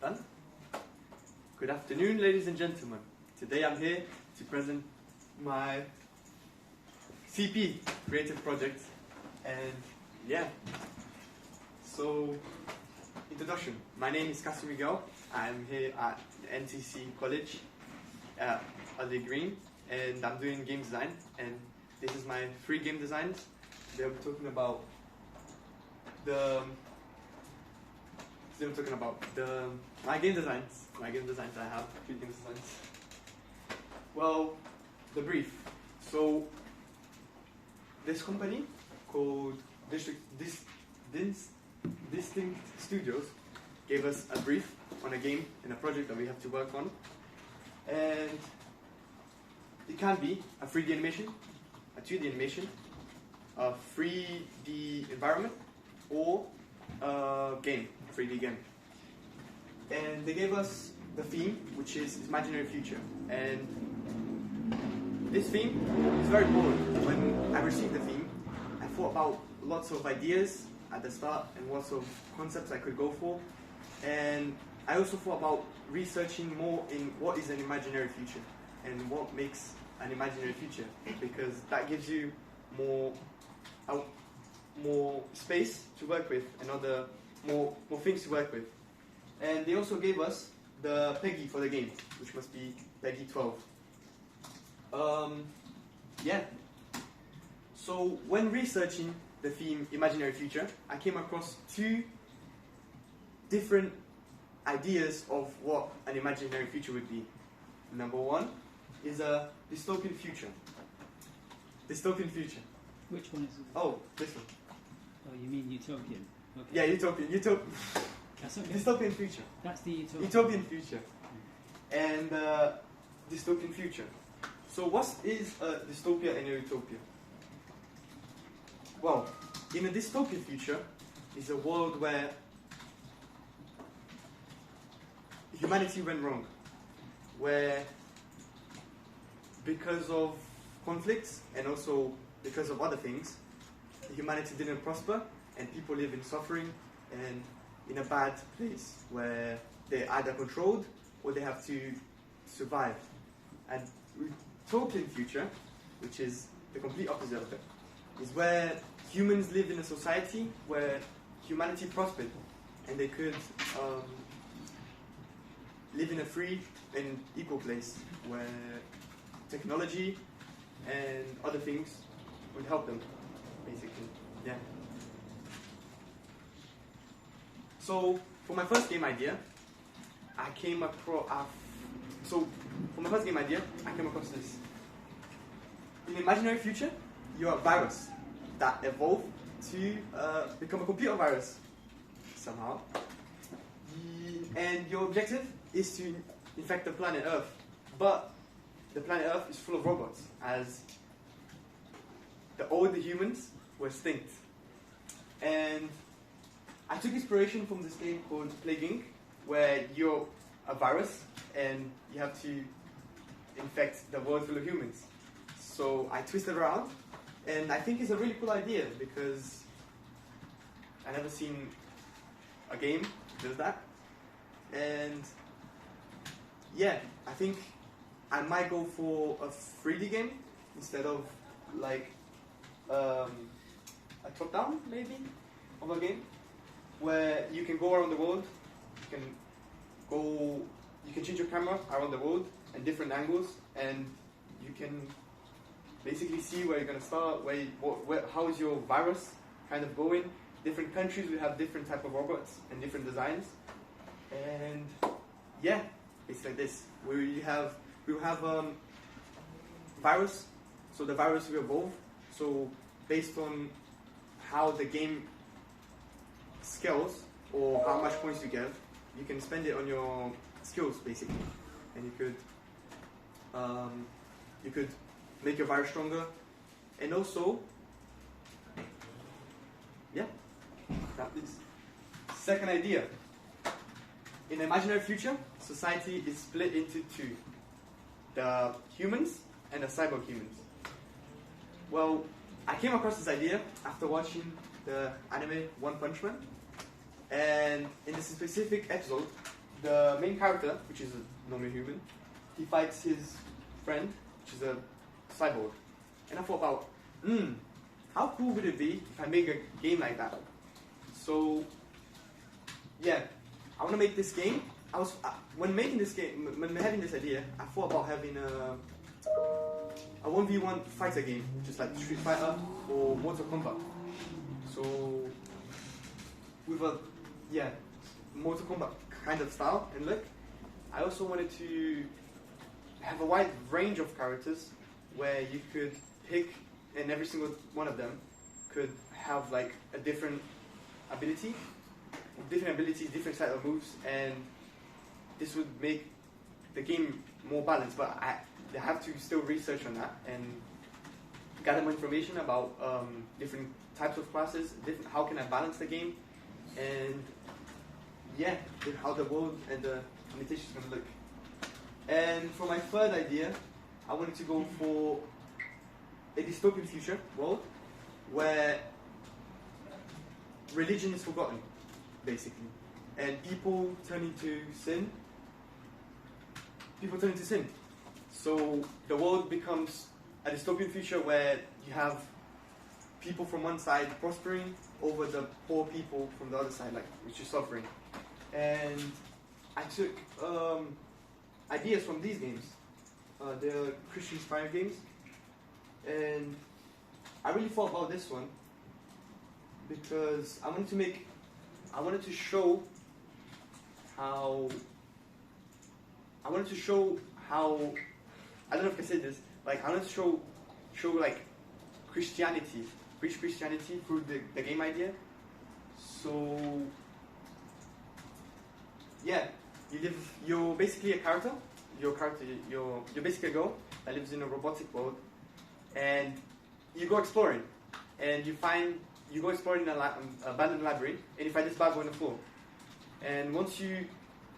Done? Good afternoon, ladies and gentlemen. Today I'm here to present my CP, creative project, and yeah. So, introduction. My name is Cassie Miguel. I'm here at NTC College at Ardleigh, and I'm doing game design. And this is my 3 game designs. They'll be talking about my game designs. I have 3 game designs. Well, the brief. So this company called Distinct Studios gave us a brief on a game and a project that we have to work on, and it can be a 3D animation, a 2D animation, a 3D environment, or a game, a 3D game. And they gave us the theme, which is imaginary future. And this theme is very broad. When I received the theme, I thought about lots of ideas at the start and lots of concepts I could go for. And I also thought about researching more in what is an imaginary future and what makes an imaginary future, because that gives you more space to work with and more things to work with. And they also gave us the PEGI for the game, which must be PEGI 12. Yeah. So when researching the theme imaginary future, I came across 2 different ideas of what an imaginary future would be. Number 1 is a dystopian future. Dystopian future. Which one is it? Oh, this one. Oh, you mean utopian? Okay. Yeah, utopian. That's okay. Dystopian future. That's the utopian. Utopian future. And dystopian future. So what is a dystopia and a utopia? Well, in a dystopian future is a world where humanity went wrong, where because of conflicts and also because of other things, humanity didn't prosper and people live in suffering and in a bad place where they're either controlled or they have to survive. And utopian future, which is the complete opposite of it, is where humans live in a society where humanity prospered and they could live in a free and equal place where technology and other things would help them, basically. Yeah. So for my first game idea, I came across this. In the imaginary future, you're a virus that evolved to become a computer virus somehow. And your objective is to infect the planet Earth. But the planet Earth is full of robots, as all the humans were extinct. And I took inspiration from this game called Plague Inc., where you're a virus and you have to infect the world full of humans. So I twisted around, and I think it's a really cool idea because I never seen a game that does that. And yeah, I think I might go for a 3D game instead of like a top-down maybe of a game, where you can go around the world, you can change your camera around the world and different angles, and you can basically see where you're gonna start, how is your virus kind of going. Different countries will have different type of robots and different designs, and yeah, it's like this. We will have virus, so the virus will evolve. So based on how the game scales or how much points you get, you can spend it on your skills basically, and you could make your virus stronger, and also yeah, that is. Second idea. In the imaginary future, society is split into 2: the humans and the cyborg humans. Well, I came across this idea after watching the anime One Punch Man, and in this specific episode, the main character, which is a normal human, he fights his friend, which is a cyborg. And I thought about, how cool would it be if I make a game like that? So, yeah, I want to make this game. When making this game, when having this idea, I thought about having a 1v1 fighter game, just like Street Fighter or Mortal Kombat. So, with a, Mortal Kombat kind of style and look. I also wanted to have a wide range of characters where you could pick, and every single one of them could have like a different ability, different abilities, different set of moves, and this would make the game more balanced. But I have to still research on that and gather more information about different types of classes, how can I balance the game, and how the world and the limitations are going to look. And for my third idea, I wanted to go for a dystopian future world where religion is forgotten, basically, and people turn into sin. So the world becomes a dystopian future where you have people from one side prospering over the poor people from the other side, like which is suffering. And I took ideas from these games. They're Christian-inspired games, and I really thought about this one because I wanted to show how I don't know if I can say this. Like I wanted to show like Christianity, preach Christianity through the game idea. So yeah, you're basically a character. You're basically a girl that lives in a robotic world, and you go exploring, and you go exploring an abandoned library, and you find this Bible on the floor. And once you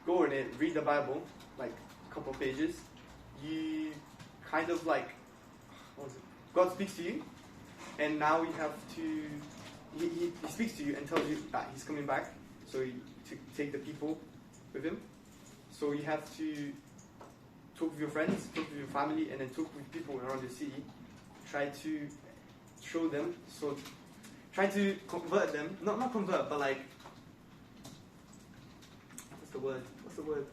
go in it, read the Bible, like a couple of pages, you kind of like, God speaks to you, and now you have to, he speaks to you and tells you that he's coming back, so to take the people with him. So you have to talk with your friends, talk with your family, and then talk with people around the city. Try to show them, so try to convert them, not convert, but like, what's the word?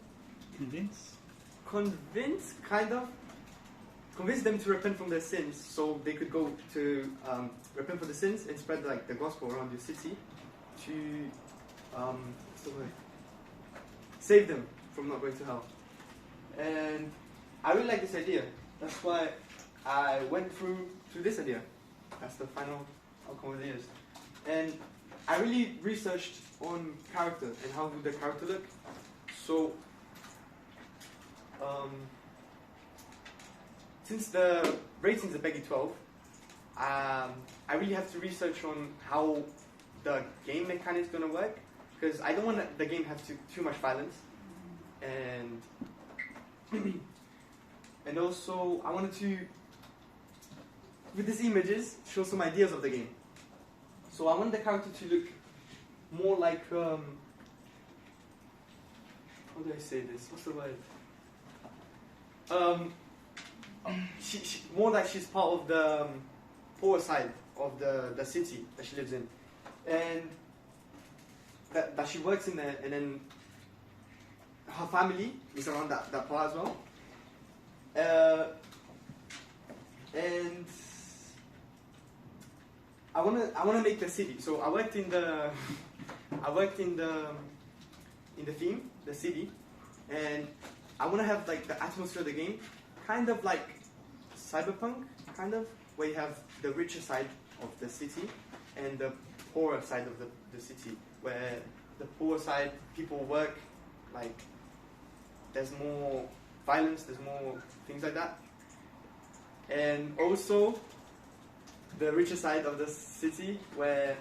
Convince, kind of. Convince them to repent from their sins, so they could go to repent for the sins and spread like the gospel around the city to, what's the word? Save them from not going to hell. And I really like this idea. That's why I went through this idea. That's the final outcome of the years. And I really researched on character and how would the character look. So, since the ratings are PEGI 12, I really have to research on how the game mechanics is going to work, because I don't want the game to have too much violence, and and also I wanted to, with these images, show some ideas of the game. So I want the character to look more like, how do I say this? What's the word? She more like she's part of the poor side of the city that she lives in, and that she works in there, and then her family is around that part as well. And I wanna make the city. So I worked in the theme, the city, and I wanna have like the atmosphere of the game, kind of like cyberpunk, kind of, where you have the richer side of the city and the poorer side of the city, where the poor side people work, like there's more violence, there's more things like that. And also the richer side of the city where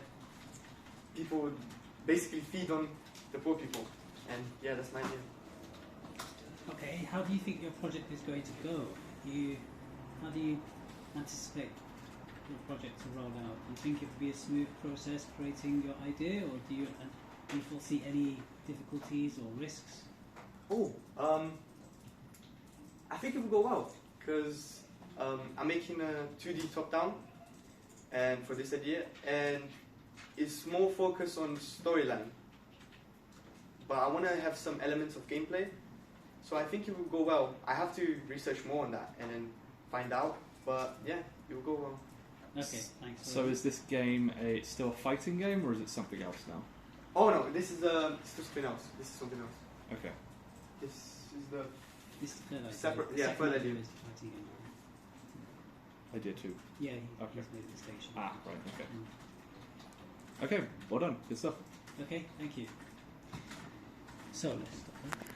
people would basically feed on the poor people. And yeah, that's my idea. Okay, how do you think your project is going to go? How do you anticipate your project to roll out? Do you think it will be a smooth process creating your idea, or do you foresee any difficulties or risks? Oh, I think it will go well because I'm making a 2D top-down, and for this idea, and it's more focused on storyline. But I want to have some elements of gameplay, so I think it will go well. I have to research more on that and then find out. But yeah, it will go well. Okay, thanks. So is this game still a fighting game, or is it something else now? Oh no, this is something else. This is something else. Okay. This is the This is the third idea. separate. The Yeah, second third idea idea. is the fighting game. Idea 2. Yeah, Okay. he's made the station. Ah, right, okay. Mm. Okay, well done. Good stuff. Okay, thank you. So let's stop there.